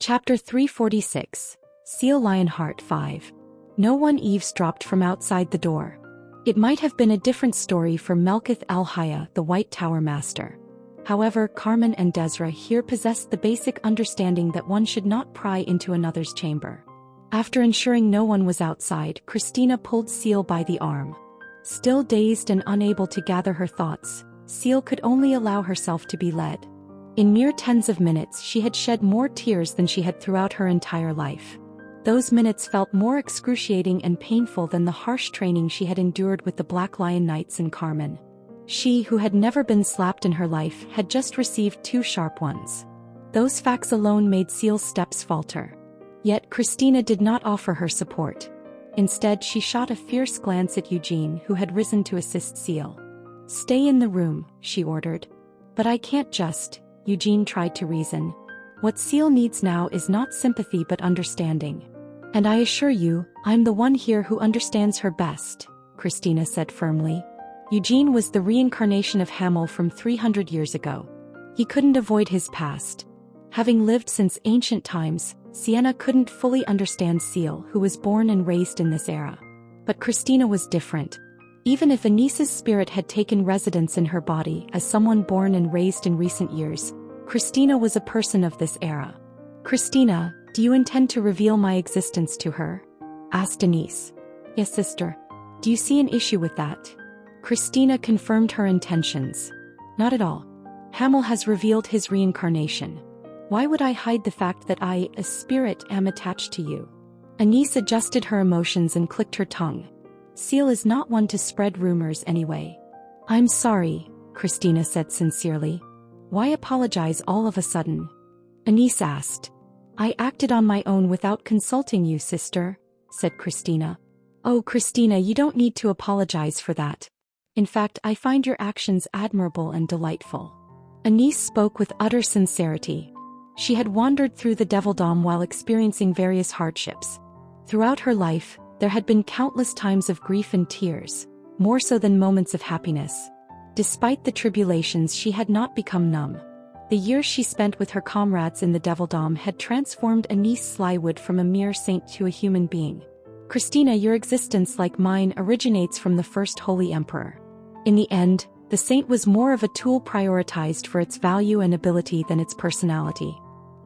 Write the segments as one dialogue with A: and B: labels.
A: Chapter 346. Seal Lionheart 5. No one eavesdropped from outside the door. It might have been a different story for Melkith al-Haya, the White Tower Master. However, Carmen and Desra here possessed the basic understanding that one should not pry into another's chamber. After ensuring no one was outside, Christina pulled Seal by the arm. Still dazed and unable to gather her thoughts, Seal could only allow herself to be led. In mere tens of minutes she had shed more tears than she had throughout her entire life. Those minutes felt more excruciating and painful than the harsh training she had endured with the Black Lion Knights and Carmen. She, who had never been slapped in her life, had just received 2 sharp ones. Those facts alone made Seal's steps falter. Yet Christina did not offer her support. Instead, she shot a fierce glance at Eugene, who had risen to assist Seal. "Stay in the room," she ordered. "But I can't just," Eugene tried to reason. "What Seal needs now is not sympathy but understanding. And I assure you, I'm the one here who understands her best," Christina said firmly. Eugene was the reincarnation of Hamel from 300 years ago. He couldn't avoid his past. Having lived since ancient times, Sienna couldn't fully understand Seal, who was born and raised in this era. But Christina was different. Even if Anissa's spirit had taken residence in her body as someone born and raised in recent years, Christina was a person of this era. "Christina, do you intend to reveal my existence to her?" asked Anisse. "Yes, sister. Do you see an issue with that?" Christina confirmed her intentions. "Not at all. Hamel has revealed his reincarnation. Why would I hide the fact that I, a spirit, am attached to you?" Anisse adjusted her emotions and clicked her tongue. "Seal is not one to spread rumors anyway." "I'm sorry," Christina said sincerely. "Why apologize all of a sudden?" Anisse asked. "I acted on my own without consulting you, sister," said Christina. "Oh, Christina, you don't need to apologize for that. In fact, I find your actions admirable and delightful." Anisse spoke with utter sincerity. She had wandered through the Devildom while experiencing various hardships. Throughout her life, there had been countless times of grief and tears, more so than moments of happiness. Despite the tribulations, she had not become numb. The years she spent with her comrades in the Devildom had transformed Anisse Slywood from a mere saint to a human being. "Christina, your existence, like mine, originates from the first Holy Emperor. In the end, the saint was more of a tool prioritized for its value and ability than its personality.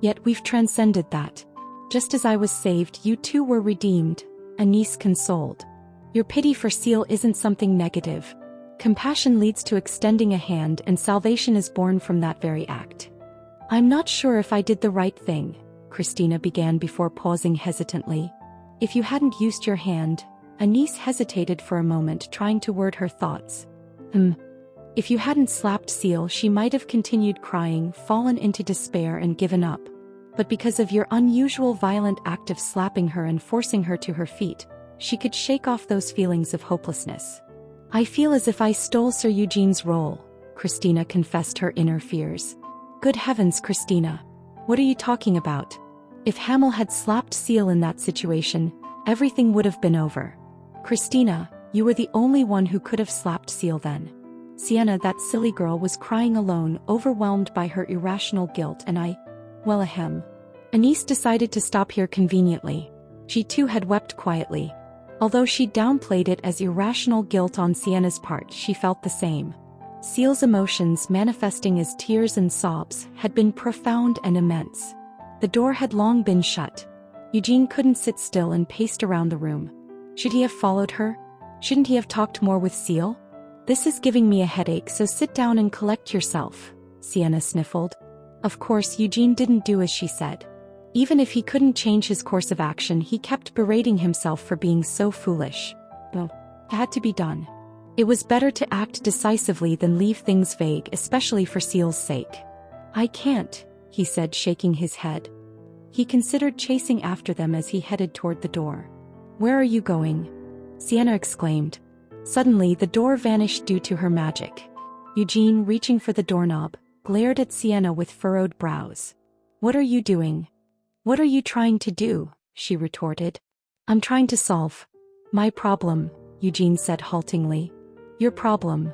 A: Yet we've transcended that. Just as I was saved, you too were redeemed," Anisse consoled. "Your pity for Seal isn't something negative. Compassion leads to extending a hand, and salvation is born from that very act." "I'm not sure if I did the right thing," Christina began before pausing hesitantly. "If you hadn't used your hand," Anisse hesitated for a moment, trying to word her thoughts. If you hadn't slapped Seal, she might have continued crying, fallen into despair and given up. But because of your unusual violent act of slapping her and forcing her to her feet, she could shake off those feelings of hopelessness." "I feel as if I stole Sir Eugene's role," Christina confessed her inner fears. "Good heavens, Christina. What are you talking about? If Hamel had slapped Seal in that situation, everything would have been over. Christina, you were the only one who could have slapped Seal then. Sienna, that silly girl, was crying alone, overwhelmed by her irrational guilt, and well, ahem." Anisse decided to stop here conveniently. She too had wept quietly. Although she downplayed it as irrational guilt on Sienna's part, she felt the same. Seal's emotions, manifesting as tears and sobs, had been profound and immense. The door had long been shut. Eugene couldn't sit still and paced around the room. Should he have followed her? Shouldn't he have talked more with Seal? "This is giving me a headache, so sit down and collect yourself," Sienna sniffled. Of course, Eugene didn't do as she said. Even if he couldn't change his course of action, he kept berating himself for being so foolish. But it had to be done. It was better to act decisively than leave things vague, especially for Seal's sake. "I can't," he said, shaking his head. He considered chasing after them as he headed toward the door. "Where are you going?" Sienna exclaimed. Suddenly, the door vanished due to her magic. Eugene, reaching for the doorknob, glared at Sienna with furrowed brows. "What are you doing?" "What are you trying to do?" she retorted. "I'm trying to solve my problem," Eugene said haltingly. "Your problem?"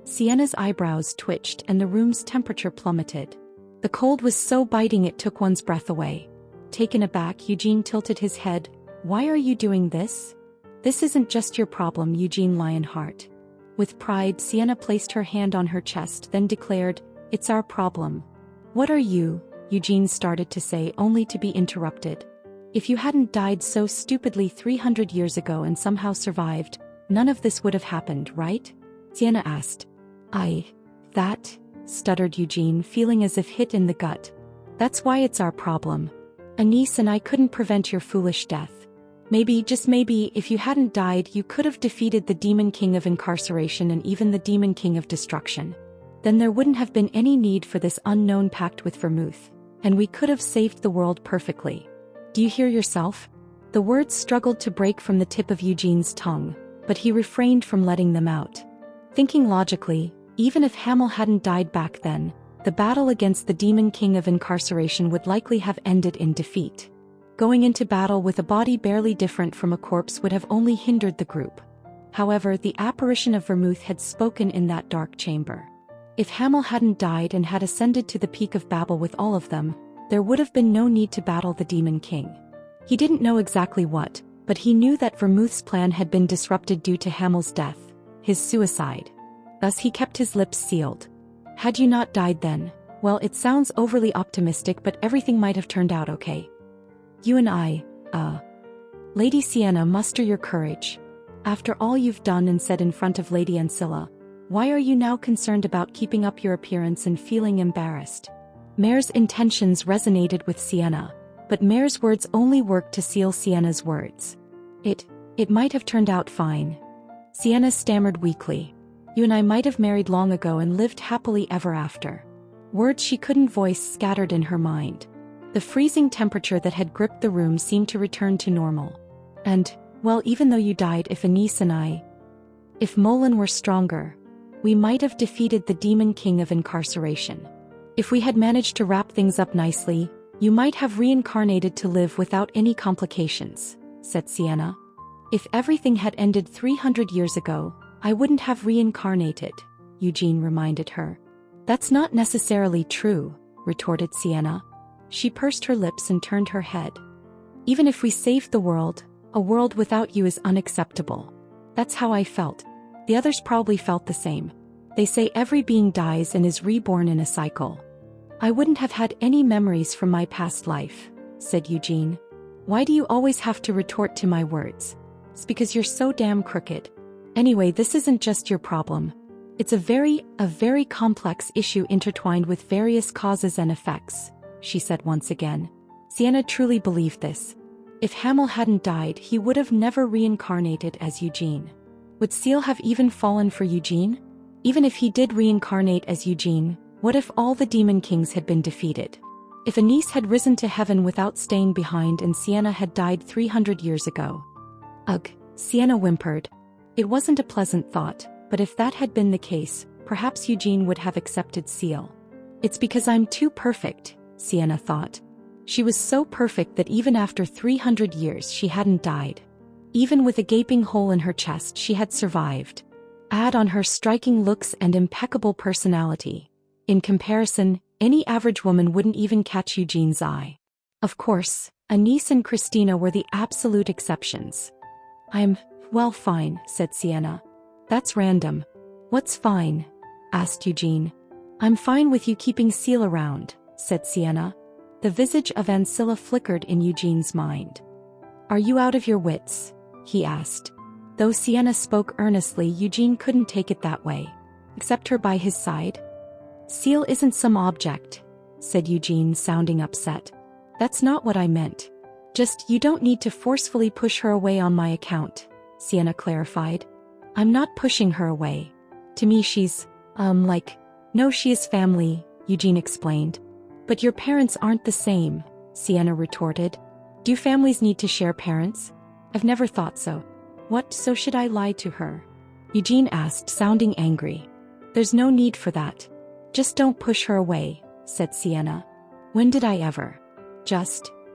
A: Sienna's eyebrows twitched and the room's temperature plummeted. The cold was so biting it took one's breath away. Taken aback, Eugene tilted his head. Why are you doing this? This isn't just your problem, Eugene Lionheart. With pride, Sienna placed her hand on her chest, then declared, It's our problem. What are you? Eugene started to say, only to be interrupted. If you hadn't died so stupidly 300 years ago and somehow survived, none of this would have happened, right? Sienna asked. That, stuttered Eugene, feeling as if hit in the gut. That's why it's our problem. Anise and I couldn't prevent your foolish death. Maybe, just maybe, if you hadn't died, you could have defeated the Demon King of Incarceration and even the Demon King of Destruction. Then there wouldn't have been any need for this unknown pact with Vermouth, and we could have saved the world perfectly. Do you hear yourself? The words struggled to break from the tip of Eugene's tongue, but he refrained from letting them out. Thinking logically, even if Hamel hadn't died back then, the battle against the Demon King of Incarceration would likely have ended in defeat. Going into battle with a body barely different from a corpse would have only hindered the group. However, the apparition of Vermouth had spoken in that dark chamber. If Hamel hadn't died and had ascended to the peak of Babel with all of them, there would have been no need to battle the Demon King. He didn't know exactly what, but he knew that Vermouth's plan had been disrupted due to Hamel's death, his suicide. Thus he kept his lips sealed. Had you not died then, well, it sounds overly optimistic, but everything might have turned out okay. You and I, Lady Sienna, muster your courage. After all you've done and said in front of Lady Ancilla, why are you now concerned about keeping up your appearance and feeling embarrassed? Mare's intentions resonated with Sienna, but Mare's words only worked to seal Sienna's words. It might have turned out fine. Sienna stammered weakly. You and I might have married long ago and lived happily ever after. Words she couldn't voice scattered in her mind. The freezing temperature that had gripped the room seemed to return to normal. And, well, even though you died, if Molan were stronger, we might have defeated the Demon King of Incarceration. If we had managed to wrap things up nicely, you might have reincarnated to live without any complications, said Sienna. If everything had ended 300 years ago, I wouldn't have reincarnated, Eugene reminded her. That's not necessarily true, retorted Sienna. She pursed her lips and turned her head. Even if we saved the world, a world without you is unacceptable. That's how I felt. The others probably felt the same. They say every being dies and is reborn in a cycle. I wouldn't have had any memories from my past life, said Eugene. Why do you always have to retort to my words? It's because you're so damn crooked. Anyway, this isn't just your problem. It's a very complex issue intertwined with various causes and effects, she said once again. Sienna truly believed this. If Hamel hadn't died, he would have never reincarnated as Eugene. Would Seal have even fallen for Eugene? Even if he did reincarnate as Eugene, what if all the Demon Kings had been defeated? If Anise had risen to heaven without staying behind and Sienna had died 300 years ago? Ugh, Sienna whimpered. It wasn't a pleasant thought, but if that had been the case, perhaps Eugene would have accepted Seal. It's because I'm too perfect, Sienna thought. She was so perfect that even after 300 years she hadn't died. Even with a gaping hole in her chest, she had survived. Add on her striking looks and impeccable personality. In comparison, any average woman wouldn't even catch Eugene's eye. Of course, Anise and Christina were the absolute exceptions. Well, fine, said Sienna. That's random. What's fine? Asked Eugene. I'm fine with you keeping Seal around, said Sienna. The visage of Ancilla flickered in Eugene's mind. Are you out of your wits? He asked. Though Sienna spoke earnestly, Eugene couldn't take it that way. Accept her by his side? Seal isn't some object, said Eugene, sounding upset. That's not what I meant. Just, you don't need to forcefully push her away on my account, Sienna clarified. I'm not pushing her away. To me she's, no, she is family, Eugene explained. But your parents aren't the same, Sienna retorted. Do families need to share parents? I've never thought so. What, so should I lie to her? Eugene asked, sounding angry. There's no need for that. Just don't push her away, said Sienna. When did I ever?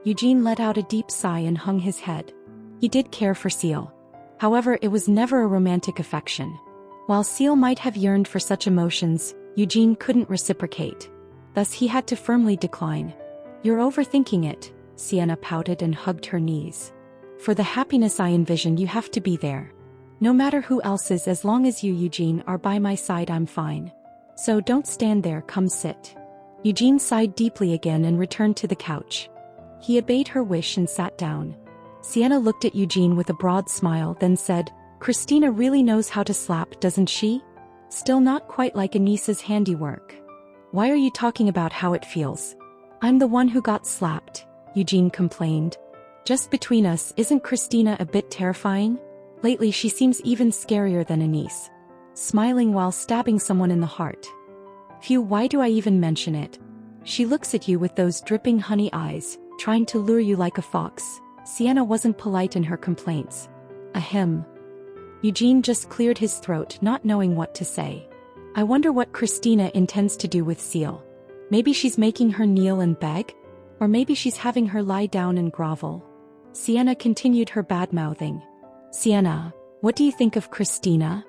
A: Eugene let out a deep sigh and hung his head. He did care for Seal. However, it was never a romantic affection. While Seal might have yearned for such emotions, Eugene couldn't reciprocate. Thus he had to firmly decline. You're overthinking it, Sienna pouted and hugged her knees. For the happiness I envision, you have to be there. No matter who else is, as long as you, Eugene, are by my side, I'm fine. So don't stand there, come sit. Eugene sighed deeply again and returned to the couch. He obeyed her wish and sat down. Sienna looked at Eugene with a broad smile, then said, Christina really knows how to slap, doesn't she? Still not quite like Anissa's handiwork. Why are you talking about how it feels? I'm the one who got slapped, Eugene complained. Just between us, isn't Christina a bit terrifying? Lately she seems even scarier than Anise. Smiling while stabbing someone in the heart. Phew, why do I even mention it? She looks at you with those dripping honey eyes, trying to lure you like a fox. Sienna wasn't polite in her complaints. Ahem. Eugene just cleared his throat, not knowing what to say. I wonder what Christina intends to do with Seal. Maybe she's making her kneel and beg? Or maybe she's having her lie down and grovel. Sienna continued her bad-mouthing. Sienna, what do you think of Christina?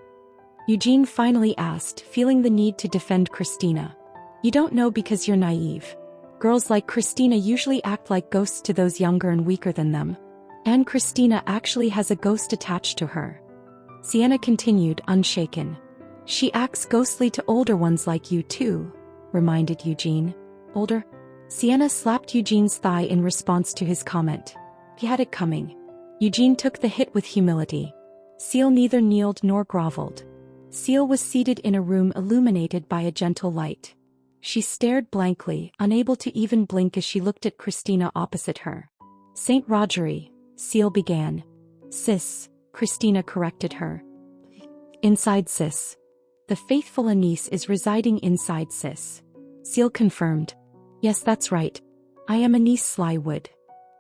A: Eugene finally asked, feeling the need to defend Christina. You don't know because you're naive. Girls like Christina usually act like ghosts to those younger and weaker than them. And Christina actually has a ghost attached to her. Sienna continued, unshaken. She acts ghostly to older ones like you too, reminded Eugene. Older? Sienna slapped Eugene's thigh in response to his comment. He had it coming. Eugene took the hit with humility. Seal neither kneeled nor groveled. Seal was seated in a room illuminated by a gentle light. She stared blankly, unable to even blink as she looked at Christina opposite her. Saint Rogery, Seal began. Sis, Christina corrected her. Inside sis. The faithful Anise is residing inside sis. Seal confirmed. Yes, that's right. I am Anise Slywood.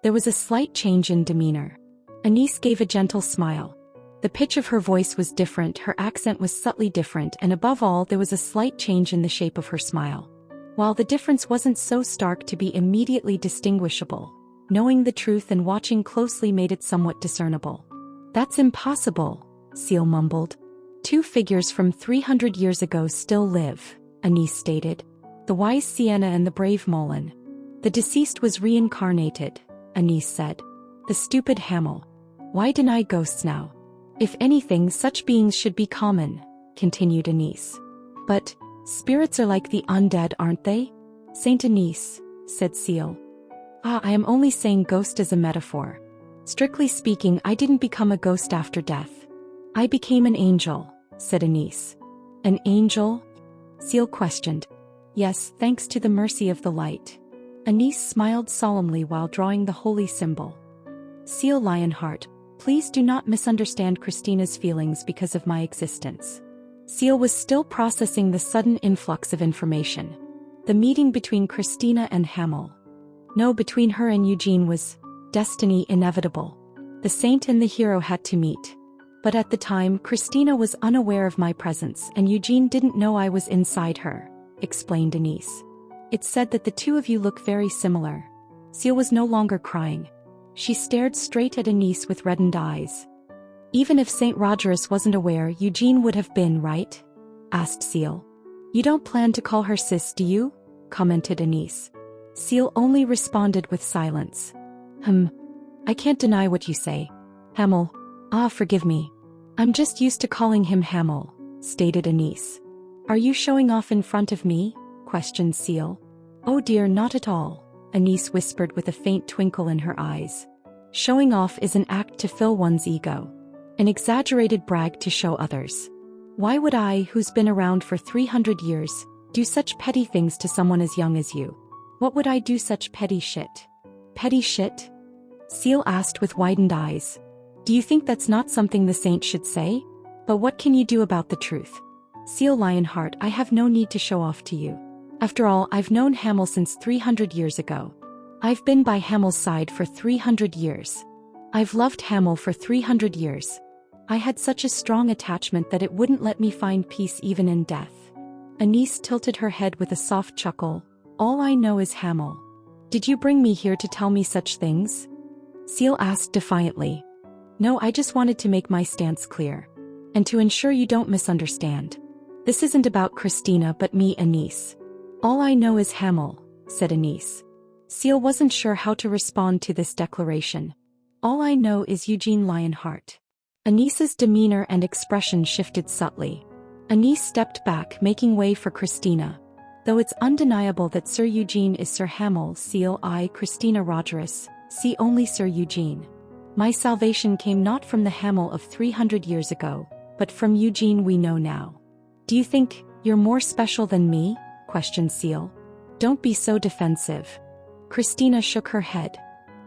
A: There was a slight change in demeanor. Anise gave a gentle smile. The pitch of her voice was different, her accent was subtly different, and above all there was a slight change in the shape of her smile. While the difference wasn't so stark to be immediately distinguishable, knowing the truth and watching closely made it somewhat discernible. That's impossible, Seal mumbled. 2 figures from 300 years ago still live, Anise stated. The wise Sienna and the brave Molin. The deceased was reincarnated, Anise said. The stupid Hamel. Why deny ghosts now? If anything, such beings should be common, continued Anise. But spirits are like the undead, aren't they? Saint Anise, said Seal. I am only saying ghost as a metaphor. Strictly speaking, I didn't become a ghost after death. I became an angel, said Anise. An angel? Seal questioned. Yes, thanks to the mercy of the light. Anise smiled solemnly while drawing the holy symbol. Seal Lionheart, please do not misunderstand Christina's feelings because of my existence. Seal was still processing the sudden influx of information. The meeting between Christina and Hamel. No, between her and Eugene was destiny inevitable. The saint and the hero had to meet. But at the time, Christina was unaware of my presence and Eugene didn't know I was inside her, explained Anise. It's said that the two of you look very similar. Seal was no longer crying. She stared straight at Anise with reddened eyes. Even if St. Rogerus wasn't aware, Eugene would have been, right? Asked Seal. You don't plan to call her sis, do you? Commented Anise. Seal only responded with silence. I can't deny what you say. Hamel. Forgive me. I'm just used to calling him Hamel, stated Anise. Are you showing off in front of me? Questioned Seal. Oh dear, not at all, Anise whispered with a faint twinkle in her eyes. Showing off is an act to fill one's ego. An exaggerated brag to show others. Why would I, who's been around for 300 years, do such petty things to someone as young as you? What would I do such petty shit? Petty shit? Seal asked with widened eyes. Do you think that's not something the saint should say? But what can you do about the truth? Seal Lionheart, I have no need to show off to you. After all, I've known Hamel since 300 years ago. I've been by Hamel's side for 300 years. I've loved Hamel for 300 years. I had such a strong attachment that it wouldn't let me find peace even in death. Anise tilted her head with a soft chuckle. All I know is Hamel. Did you bring me here to tell me such things? Seal asked defiantly. No, I just wanted to make my stance clear. And to ensure you don't misunderstand. This isn't about Christina but me, Anise. All I know is Hamel, said Anise. Seal wasn't sure how to respond to this declaration. All I know is Eugene Lionheart. Anis's demeanor and expression shifted subtly. Anis stepped back, making way for Christina. Though it's undeniable that Sir Eugene is Sir Hamel, Seal I, Christina Rogerus, see only Sir Eugene. My salvation came not from the Hamel of 300 years ago, but from Eugene we know now. Do you think you're more special than me? Questioned Seal. Don't be so defensive. Christina shook her head.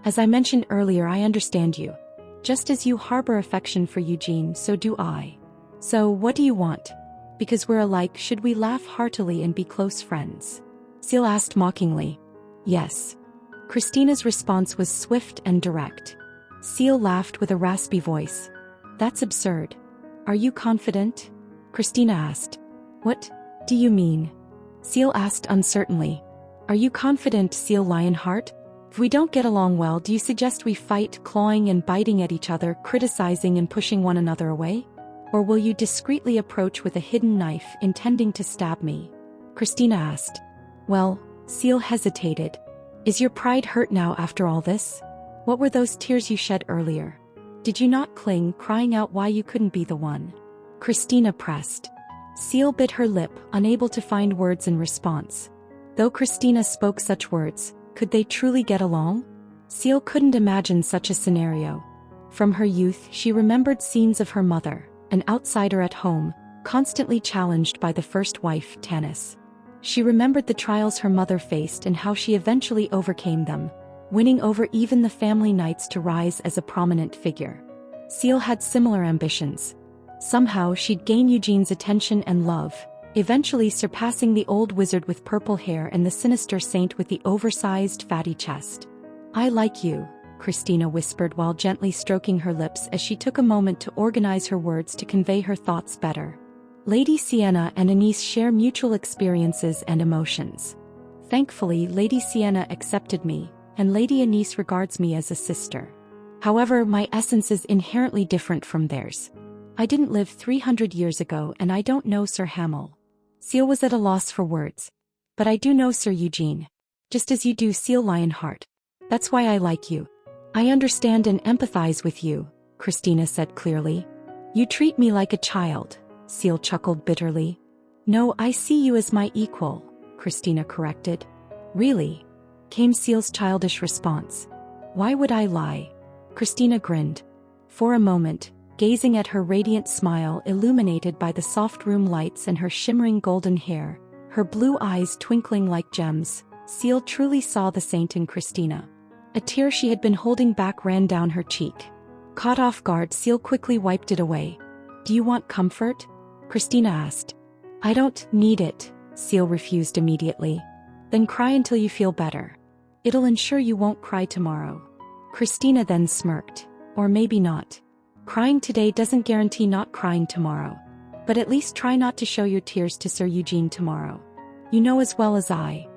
A: As I mentioned earlier, I understand you. Just as you harbor affection for Eugene, so do I. So, what do you want? Because we're alike, should we laugh heartily and be close friends? Seal asked mockingly. Yes. Christina's response was swift and direct. Seal laughed with a raspy voice. That's absurd. Are you confident? Christina asked. What do you mean? Seal asked uncertainly. Are you confident, Seal Lionheart? If we don't get along well, do you suggest we fight, clawing and biting at each other, criticizing and pushing one another away? Or will you discreetly approach with a hidden knife, intending to stab me? Christina asked. Well, Seal hesitated. Is your pride hurt now after all this? What were those tears you shed earlier? Did you not cling, crying out why you couldn't be the one? Christina pressed. Seal bit her lip, unable to find words in response. Though Christina spoke such words, could they truly get along? Seal couldn't imagine such a scenario. From her youth, she remembered scenes of her mother, an outsider at home, constantly challenged by the first wife, Tanis. She remembered the trials her mother faced and how she eventually overcame them, winning over even the family knights to rise as a prominent figure. Seal had similar ambitions. Somehow she'd gain Eugene's attention and love, eventually surpassing the old wizard with purple hair and the sinister saint with the oversized fatty chest. I like you, Christina whispered while gently stroking her lips as she took a moment to organize her words to convey her thoughts better. Lady Sienna and Anis share mutual experiences and emotions. Thankfully, Lady Sienna accepted me, and Lady Anis regards me as a sister. However, my essence is inherently different from theirs. I didn't live 300 years ago and I don't know Sir Hamel. Seal was at a loss for words. But I do know Sir Eugene. Just as you do, Seal Lionheart. That's why I like you. I understand and empathize with you, Christina said clearly. You treat me like a child, Seal chuckled bitterly. No, I see you as my equal, Christina corrected. Really? Came Seal's childish response. Why would I lie? Christina grinned. For a moment, gazing at her radiant smile illuminated by the soft room lights and her shimmering golden hair, her blue eyes twinkling like gems, Seal truly saw the saint in Christina. A tear she had been holding back ran down her cheek. Caught off guard, Seal quickly wiped it away. Do you want comfort? Christina asked. I don't need it, Seal refused immediately. Then cry until you feel better. It'll ensure you won't cry tomorrow. Christina then smirked. Or maybe not. Crying today doesn't guarantee not crying tomorrow. But at least try not to show your tears to Sir Eugene tomorrow. You know as well as I.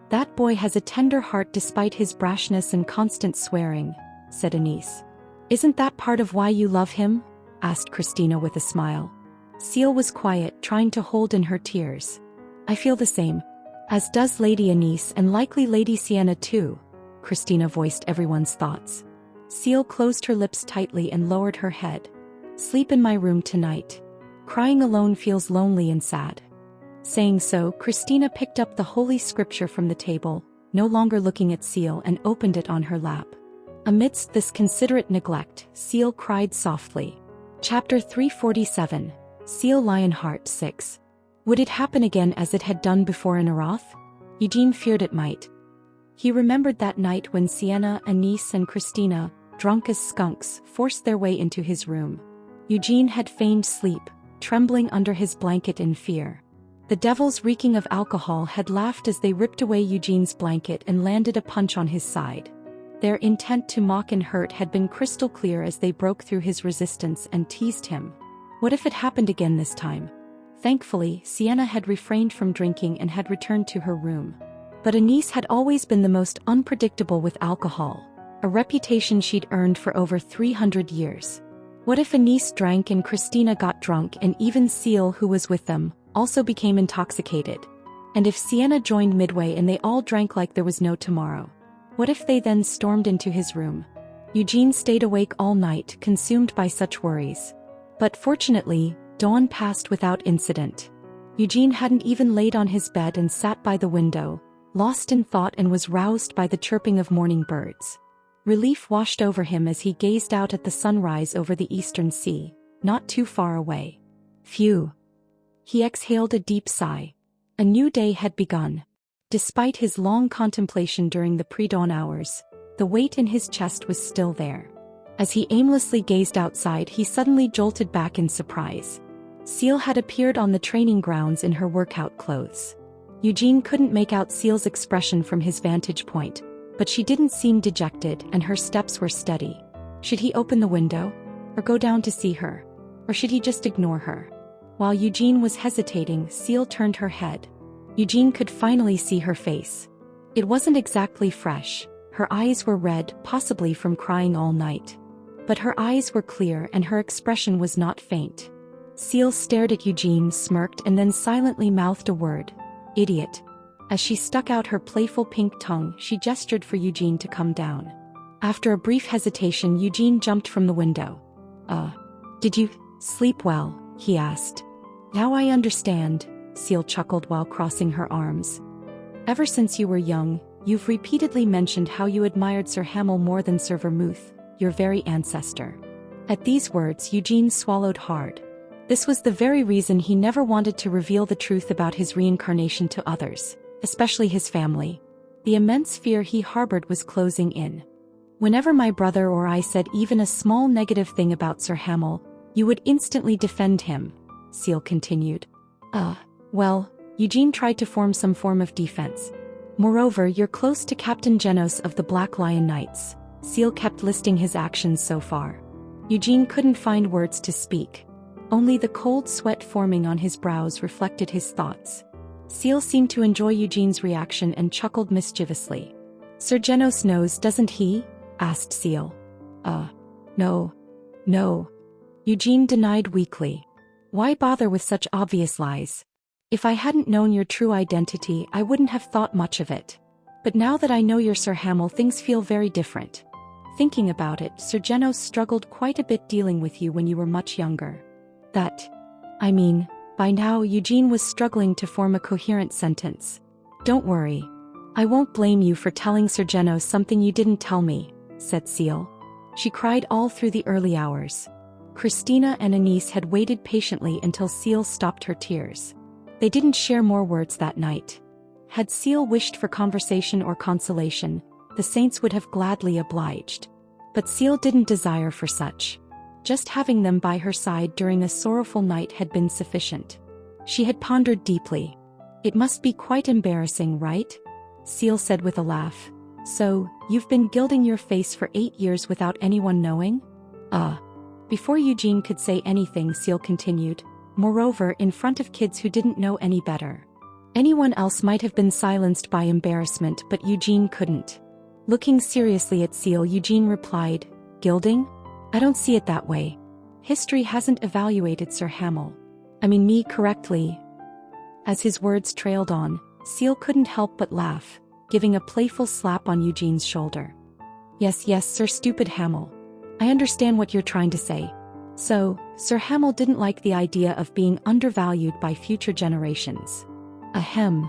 A: That boy has a tender heart despite his brashness and constant swearing, said Anis. Isn't that part of why you love him? Asked Christina with a smile. Seal was quiet, trying to hold in her tears. I feel the same. As does Lady Anis and likely Lady Sienna too, Christina voiced everyone's thoughts. Seal closed her lips tightly and lowered her head. Sleep in my room tonight. Crying alone feels lonely and sad. Saying so, Christina picked up the holy scripture from the table, no longer looking at Seal, and opened it on her lap. Amidst this considerate neglect, Seal cried softly. Chapter 347, Seal Lionheart 6. Would it happen again as it had done before in Arath? Eugene feared it might. He remembered that night when Sienna, Anis and Christina, drunk as skunks, forced their way into his room. Eugene had feigned sleep, trembling under his blanket in fear. The devils reeking of alcohol had laughed as they ripped away Eugene's blanket and landed a punch on his side. Their intent to mock and hurt had been crystal clear as they broke through his resistance and teased him. What if it happened again this time? Thankfully, Sienna had refrained from drinking and had returned to her room. But Anis had always been the most unpredictable with alcohol, a reputation she'd earned for over 300 years. What if Anis drank and Christina got drunk and even Seal, who was with them, also became intoxicated? And if Sienna joined midway and they all drank like there was no tomorrow? What if they then stormed into his room? Eugene stayed awake all night, consumed by such worries. But fortunately, dawn passed without incident. Eugene hadn't even laid on his bed and sat by the window, lost in thought, and was roused by the chirping of morning birds. Relief washed over him as he gazed out at the sunrise over the eastern sea, not too far away. Phew! He exhaled a deep sigh. A new day had begun. Despite his long contemplation during the pre-dawn hours, the weight in his chest was still there. As he aimlessly gazed outside, he suddenly jolted back in surprise. Seal had appeared on the training grounds in her workout clothes. Eugene couldn't make out Seal's expression from his vantage point, but she didn't seem dejected and her steps were steady. Should he open the window? Or go down to see her? Or should he just ignore her? While Eugene was hesitating, Seal turned her head. Eugene could finally see her face. It wasn't exactly fresh. Her eyes were red, possibly from crying all night. But her eyes were clear and her expression was not faint. Seal stared at Eugene, smirked, and then silently mouthed a word. Idiot. As she stuck out her playful pink tongue, she gestured for Eugene to come down. After a brief hesitation, Eugene jumped from the window. Did you sleep well? He asked. Now I understand, Seal chuckled while crossing her arms. Ever since you were young, you've repeatedly mentioned how you admired Sir Hamel more than Sir Vermouth, your very ancestor. At these words, Eugene swallowed hard. This was the very reason he never wanted to reveal the truth about his reincarnation to others, especially his family. The immense fear he harbored was closing in. Whenever my brother or I said even a small negative thing about Sir Hamel, you would instantly defend him, Seal continued. Well, Eugene tried to form some form of defense. Moreover, you're close to Captain Genos of the Black Lion Knights. Seal kept listing his actions so far. Eugene couldn't find words to speak. Only the cold sweat forming on his brows reflected his thoughts. Seal seemed to enjoy Eugene's reaction and chuckled mischievously. Sir Genos knows, doesn't he? Asked Seal. No. Eugene denied weakly. Why bother with such obvious lies? If I hadn't known your true identity, I wouldn't have thought much of it. But now that I know you're Sir Hamel, things feel very different. Thinking about it, Sir Genos struggled quite a bit dealing with you when you were much younger. By now Eugene was struggling to form a coherent sentence. Don't worry. I won't blame you for telling Sir Genos something you didn't tell me, said Seal. She cried all through the early hours. Christina and Anise had waited patiently until Seal stopped her tears. They didn't share more words that night. Had Seal wished for conversation or consolation, the saints would have gladly obliged. But Seal didn't desire for such. Just having them by her side during a sorrowful night had been sufficient. She had pondered deeply. It must be quite embarrassing, right? Seal said with a laugh. So, you've been gilding your face for 8 years without anyone knowing? Before Eugene could say anything, Seal continued. Moreover, in front of kids who didn't know any better. Anyone else might have been silenced by embarrassment, but Eugene couldn't. Looking seriously at Seal, Eugene replied, Gilding? I don't see it that way. History hasn't evaluated Sir Hamel. Me correctly. As his words trailed on, Seal couldn't help but laugh, giving a playful slap on Eugene's shoulder. Yes, Sir Stupid Hamel. I understand what you're trying to say. So, Sir Hamel didn't like the idea of being undervalued by future generations. Ahem.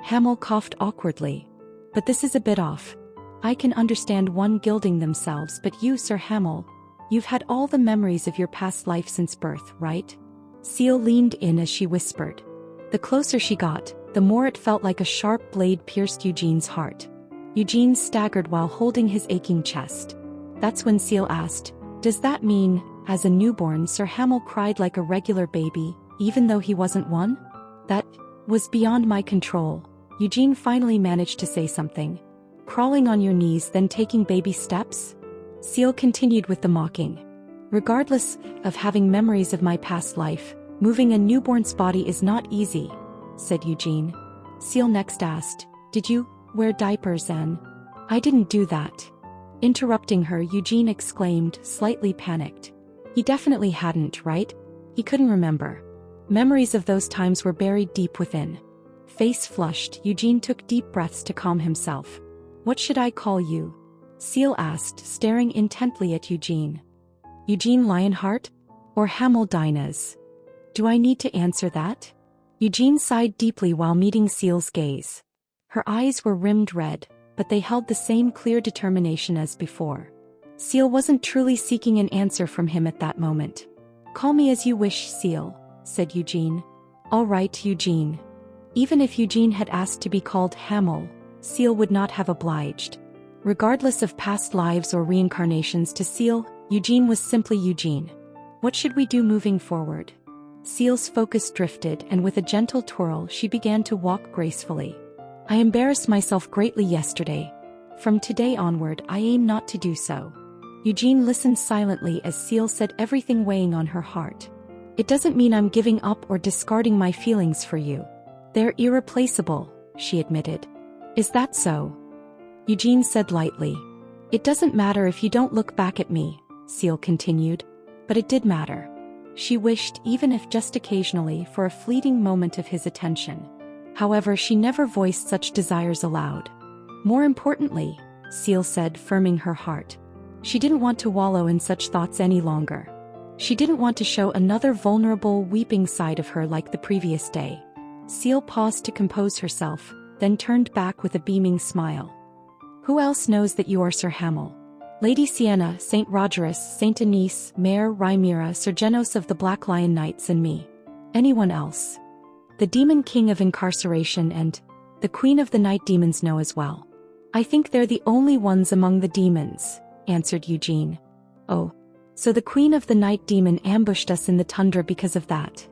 A: Hamel coughed awkwardly. But this is a bit off. I can understand one gilding themselves, but you, Sir Hamel, you've had all the memories of your past life since birth, right? Seal leaned in as she whispered. The closer she got, the more it felt like a sharp blade pierced Eugene's heart. Eugene staggered while holding his aching chest. That's when Seal asked, Does that mean, as a newborn, Sir Hamel cried like a regular baby, even though he wasn't one? That was beyond my control. Eugene finally managed to say something. Crawling on your knees, then taking baby steps? Seal continued with the mocking. Regardless of having memories of my past life, moving a newborn's body is not easy, said Eugene. Seal next asked, Did you wear diapers and? I didn't do that. Interrupting her, Eugene exclaimed, slightly panicked. He definitely hadn't, right? He couldn't remember. Memories of those times were buried deep within. Face flushed, Eugene took deep breaths to calm himself. What should I call you? Seal asked, staring intently at Eugene. Eugene Lionheart? Or Hamel Dinah? Do I need to answer that? Eugene sighed deeply while meeting Seal's gaze. Her eyes were rimmed red, but they held the same clear determination as before. Seal wasn't truly seeking an answer from him at that moment. Call me as you wish, Seal, said Eugene. All right, Eugene. Even if Eugene had asked to be called Hamel, Seal would not have obliged. Regardless of past lives or reincarnations to Seal, Eugene was simply Eugene. What should we do moving forward? Seal's focus drifted, and with a gentle twirl she began to walk gracefully. I embarrassed myself greatly yesterday. From today onward I aim not to do so. Eugene listened silently as Seal said everything weighing on her heart. It doesn't mean I'm giving up or discarding my feelings for you. They're irreplaceable, she admitted. Is that so? Eugene said lightly. It doesn't matter if you don't look back at me, Seal continued. But it did matter. She wished, even if just occasionally, for a fleeting moment of his attention. However, she never voiced such desires aloud. More importantly, Seal said, firming her heart, she didn't want to wallow in such thoughts any longer. She didn't want to show another vulnerable, weeping side of her like the previous day. Seal paused to compose herself, then turned back with a beaming smile. Who else knows that you are Sir Hamel? Lady Sienna, Saint Rogerus, Saint Anise, Mayor Rhaenyra, Sir Genos of the Black Lion Knights, and me. Anyone else? The Demon King of Incarceration and the Queen of the Night Demons know as well. I think they're the only ones among the demons, answered Eugene. Oh, so the Queen of the Night Demon ambushed us in the tundra because of that?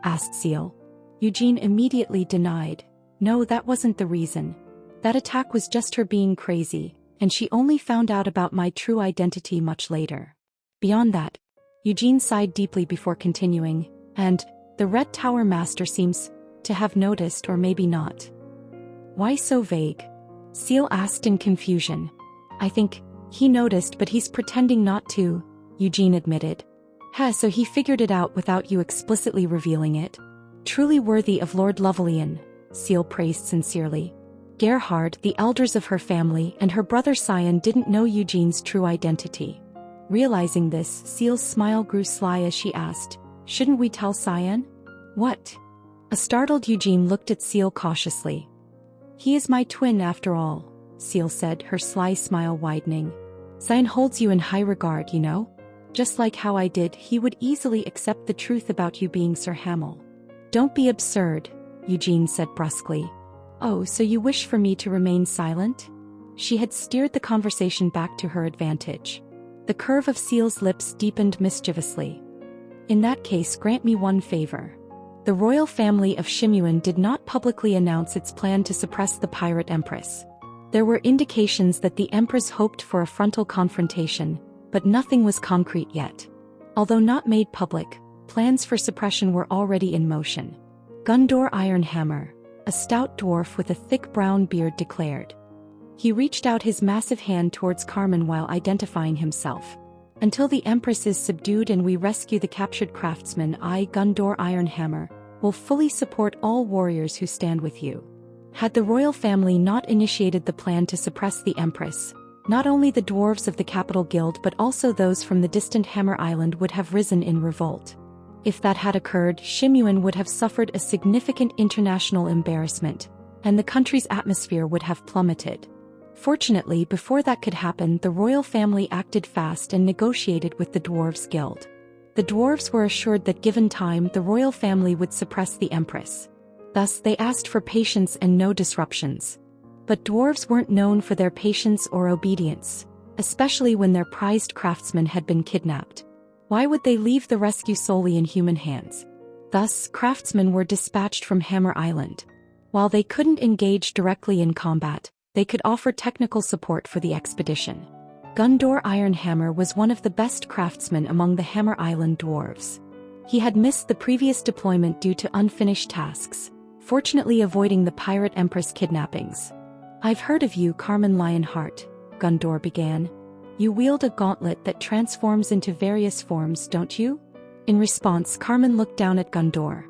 A: Asked Seal. Eugene immediately denied. No, that wasn't the reason. That attack was just her being crazy, and she only found out about my true identity much later. Beyond that, Eugene sighed deeply before continuing, and the Red Tower Master seems to have noticed, or maybe not. Why so vague? Seal asked in confusion. I think he noticed, but he's pretending not to, Eugene admitted. So he figured it out without you explicitly revealing it. Truly worthy of Lord Lovelian, Seal praised sincerely. Gerhard, the elders of her family, and her brother Sion didn't know Eugene's true identity. Realizing this, Seal's smile grew sly as she asked, shouldn't we tell Sion? What? A startled Eugene looked at Seal cautiously. He is my twin after all, Seal said, her sly smile widening. Sion holds you in high regard, you know? Just like how I did, he would easily accept the truth about you being Sir Hamel. Don't be absurd, Eugene said brusquely. Oh, so you wish for me to remain silent? She had steered the conversation back to her advantage. The curve of Seal's lips deepened mischievously. In that case, grant me one favor. The royal family of Shimuan did not publicly announce its plan to suppress the pirate empress. There were indications that the empress hoped for a frontal confrontation, but nothing was concrete yet. Although not made public, plans for suppression were already in motion. Gundor Ironhammer, a stout dwarf with a thick brown beard, declared. He reached out his massive hand towards Carmen while identifying himself. Until the Empress is subdued and we rescue the captured craftsman, I, Gundor Ironhammer, will fully support all warriors who stand with you. Had the royal family not initiated the plan to suppress the Empress, not only the dwarves of the Capital Guild but also those from the distant Hammer Island would have risen in revolt. If that had occurred, Shimuan would have suffered a significant international embarrassment, and the country's atmosphere would have plummeted. Fortunately, before that could happen, the royal family acted fast and negotiated with the Dwarves Guild. The dwarves were assured that given time, the royal family would suppress the Empress. Thus, they asked for patience and no disruptions. But dwarves weren't known for their patience or obedience, especially when their prized craftsman had been kidnapped. Why would they leave the rescue solely in human hands? Thus, craftsmen were dispatched from Hammer Island. While they couldn't engage directly in combat, they could offer technical support for the expedition. Gundor Ironhammer was one of the best craftsmen among the Hammer Island dwarves. He had missed the previous deployment due to unfinished tasks, fortunately avoiding the pirate empress kidnappings. I've heard of you, Carmen Lionheart, Gundor began. You wield a gauntlet that transforms into various forms, don't you? In response, Carmen looked down at Gundor.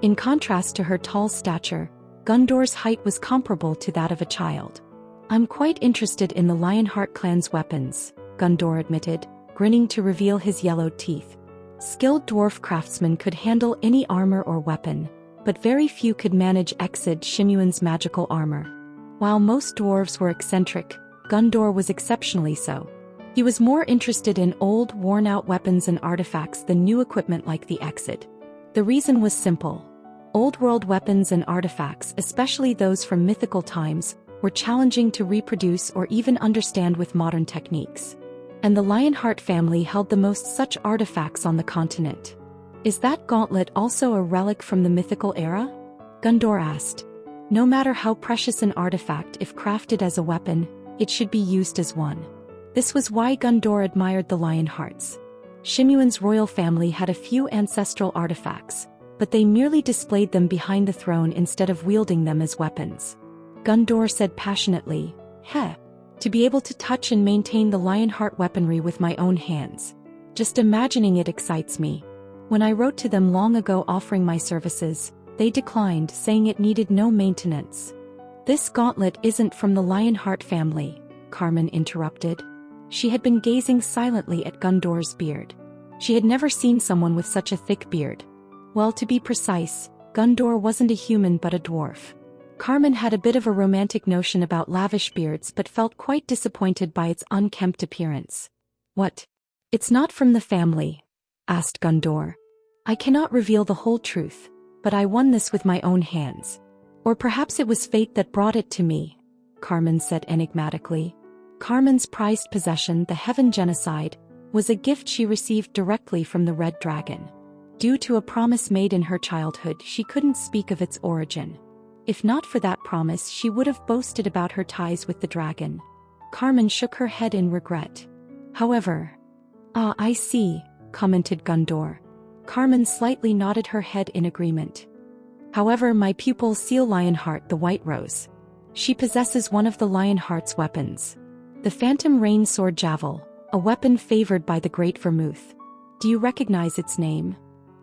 A: In contrast to her tall stature, Gundor's height was comparable to that of a child. I'm quite interested in the Lionheart clan's weapons, Gundor admitted, grinning to reveal his yellowed teeth. Skilled dwarf craftsmen could handle any armor or weapon, but very few could manage Exid Shimuan's magical armor. While most dwarves were eccentric, Gundor was exceptionally so. He was more interested in old, worn-out weapons and artifacts than new equipment like the Exid. The reason was simple. Old-world weapons and artifacts, especially those from mythical times, were challenging to reproduce or even understand with modern techniques. And the Lionheart family held the most such artifacts on the continent. Is that gauntlet also a relic from the mythical era? Gundor asked. No matter how precious an artifact, if crafted as a weapon, it should be used as one. This was why Gundor admired the Lionhearts. Shimuan's royal family had a few ancestral artifacts, but they merely displayed them behind the throne instead of wielding them as weapons. Gundor said passionately, "Heh. To be able to touch and maintain the Lionheart weaponry with my own hands. Just imagining it excites me. When I wrote to them long ago offering my services, they declined, saying it needed no maintenance." "This gauntlet isn't from the Lionheart family," Carmen interrupted. She had been gazing silently at Gundor's beard. She had never seen someone with such a thick beard. Well, to be precise, Gundor wasn't a human but a dwarf. Carmen had a bit of a romantic notion about lavish beards but felt quite disappointed by its unkempt appearance. "What? It's not from the family?" asked Gundor. "I cannot reveal the whole truth, but I won this with my own hands. Or perhaps it was fate that brought it to me," Carmen said enigmatically. Carmen's prized possession, the Heaven Genocide, was a gift she received directly from the Red Dragon. Due to a promise made in her childhood, she couldn't speak of its origin. If not for that promise, she would have boasted about her ties with the dragon. Carmen shook her head in regret. However, "Ah, I see," commented Gundor. Carmen slightly nodded her head in agreement. "However, my pupil Seal Lionheart, the White Rose. She possesses one of the Lionheart's weapons. The Phantom Rain Sword Javel, a weapon favored by the Great Vermouth. Do you recognize its name?"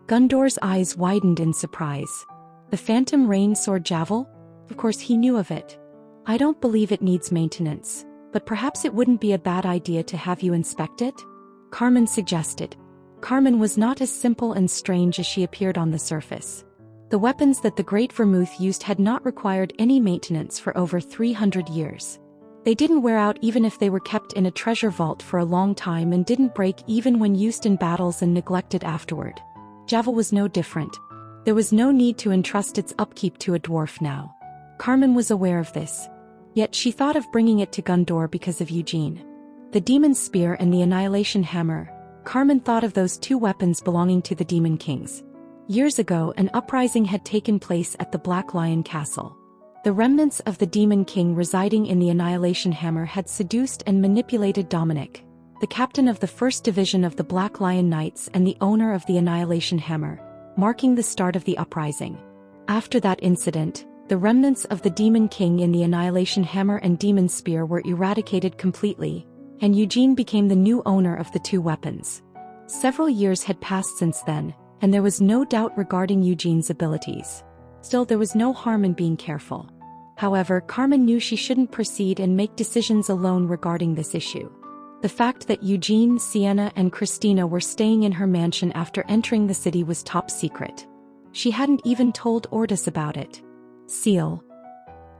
A: Gundor's eyes widened in surprise. The Phantom Rain Sword Javel? Of course he knew of it. "I don't believe it needs maintenance, but perhaps it wouldn't be a bad idea to have you inspect it?" Carmen suggested. Carmen was not as simple and strange as she appeared on the surface. The weapons that the Great Vermouth used had not required any maintenance for over 300 years. They didn't wear out even if they were kept in a treasure vault for a long time, and didn't break even when used in battles and neglected afterward. Javel was no different. There was no need to entrust its upkeep to a dwarf now. Carmen was aware of this. Yet she thought of bringing it to Gundor because of Eugene. The Demon's Spear and the Annihilation Hammer. Carmen thought of those two weapons belonging to the Demon Kings. Years ago, an uprising had taken place at the Black Lion Castle. The remnants of the Demon King residing in the Annihilation Hammer had seduced and manipulated Dominic, the captain of the 1st Division of the Black Lion Knights and the owner of the Annihilation Hammer, marking the start of the uprising. After that incident, the remnants of the Demon King in the Annihilation Hammer and Demon Spear were eradicated completely, and Eugene became the new owner of the two weapons. Several years had passed since then, and there was no doubt regarding Eugene's abilities. Still, there was no harm in being careful. However, Carmen knew she shouldn't proceed and make decisions alone regarding this issue. The fact that Eugene, Sienna, and Christina were staying in her mansion after entering the city was top secret. She hadn't even told Ordis about it. Seal.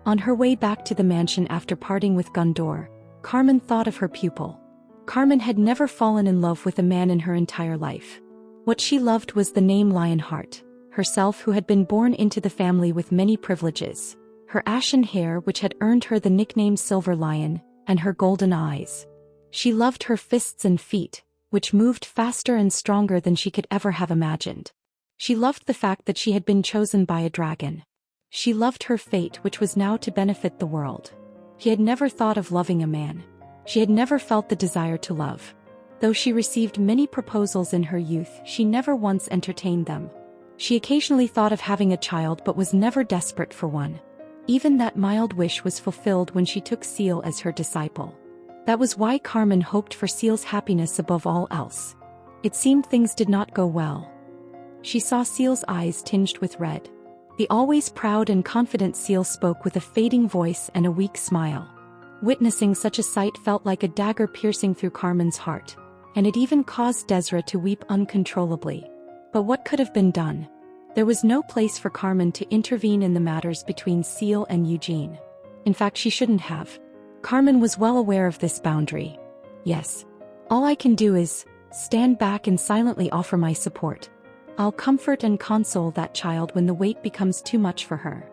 A: On her way back to the mansion after parting with Gundor, Carmen thought of her pupil. Carmen had never fallen in love with a man in her entire life. What she loved was the name Lionheart, herself who had been born into the family with many privileges, her ashen hair which had earned her the nickname Silver Lion, and her golden eyes. She loved her fists and feet, which moved faster and stronger than she could ever have imagined. She loved the fact that she had been chosen by a dragon. She loved her fate, which was now to benefit the world. She had never thought of loving a man. She had never felt the desire to love. Though she received many proposals in her youth, she never once entertained them. She occasionally thought of having a child but was never desperate for one. Even that mild wish was fulfilled when she took Seal as her disciple. That was why Carmen hoped for Seal's happiness above all else. It seemed things did not go well. She saw Seal's eyes tinged with red. The always proud and confident Seal spoke with a fading voice and a weak smile. Witnessing such a sight felt like a dagger piercing through Carmen's heart, and it even caused Desra to weep uncontrollably. But what could have been done? There was no place for Carmen to intervene in the matters between Seal and Eugene. In fact, she shouldn't have. Carmen was well aware of this boundary. Yes. All I can do is stand back and silently offer my support. I'll comfort and console that child when the weight becomes too much for her.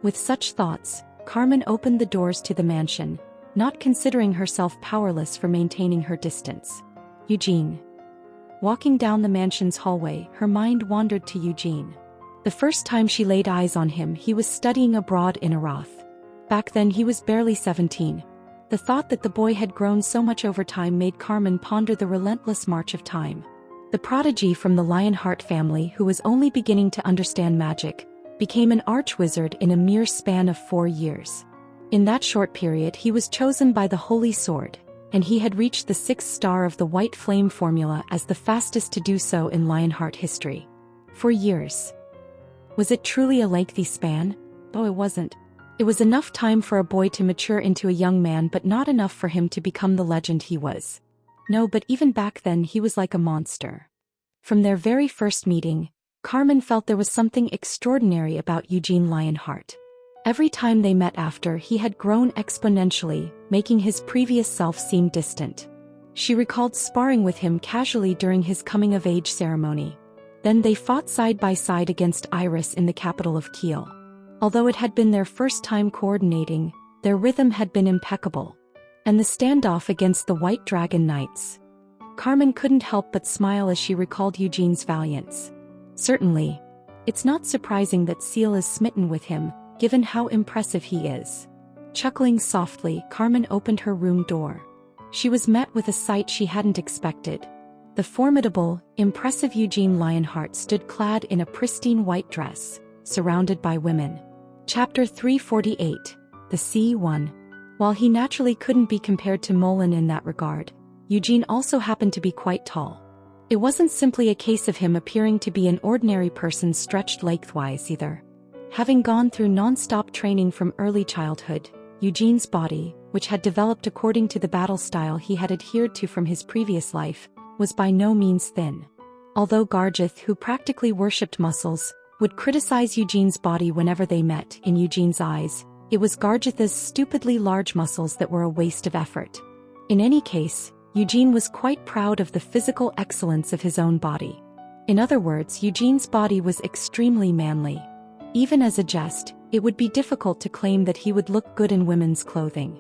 A: With such thoughts, Carmen opened the doors to the mansion, not considering herself powerless for maintaining her distance. Eugene. Walking down the mansion's hallway, her mind wandered to Eugene. The first time she laid eyes on him, he was studying abroad in Arath. Back then he was barely 17. The thought that the boy had grown so much over time made Carmen ponder the relentless march of time. The prodigy from the Lionheart family, who was only beginning to understand magic, became an archwizard in a mere span of 4 years. In that short period he was chosen by the Holy Sword, and he had reached the 6th star of the White Flame formula as the fastest to do so in Lionheart history. 4 years. Was it truly a lengthy span? Oh, it wasn't. It was enough time for a boy to mature into a young man, but not enough for him to become the legend he was. No, but even back then he was like a monster. From their very first meeting, Carmen felt there was something extraordinary about Eugene Lionheart. Every time they met after, he had grown exponentially, making his previous self seem distant. She recalled sparring with him casually during his coming-of-age ceremony. Then they fought side by side against Iris in the capital of Kiel. Although it had been their first time coordinating, their rhythm had been impeccable. And the standoff against the White Dragon Knights. Carmen couldn't help but smile as she recalled Eugene's valiance. Certainly. It's not surprising that Seal is smitten with him, given how impressive he is. Chuckling softly, Carmen opened her room door. She was met with a sight she hadn't expected. The formidable, impressive Eugene Lionheart stood clad in a pristine white dress, surrounded by women. Chapter 348, The C1. While he naturally couldn't be compared to Molen in that regard, Eugene also happened to be quite tall. It wasn't simply a case of him appearing to be an ordinary person stretched lengthwise either. Having gone through non-stop training from early childhood, Eugene's body, which had developed according to the battle style he had adhered to from his previous life, was by no means thin. Although Gargith, who practically worshipped muscles, would criticize Eugene's body whenever they met, in Eugene's eyes, it was Gargith's stupidly large muscles that were a waste of effort. In any case, Eugene was quite proud of the physical excellence of his own body. In other words, Eugene's body was extremely manly. Even as a jest, it would be difficult to claim that he would look good in women's clothing.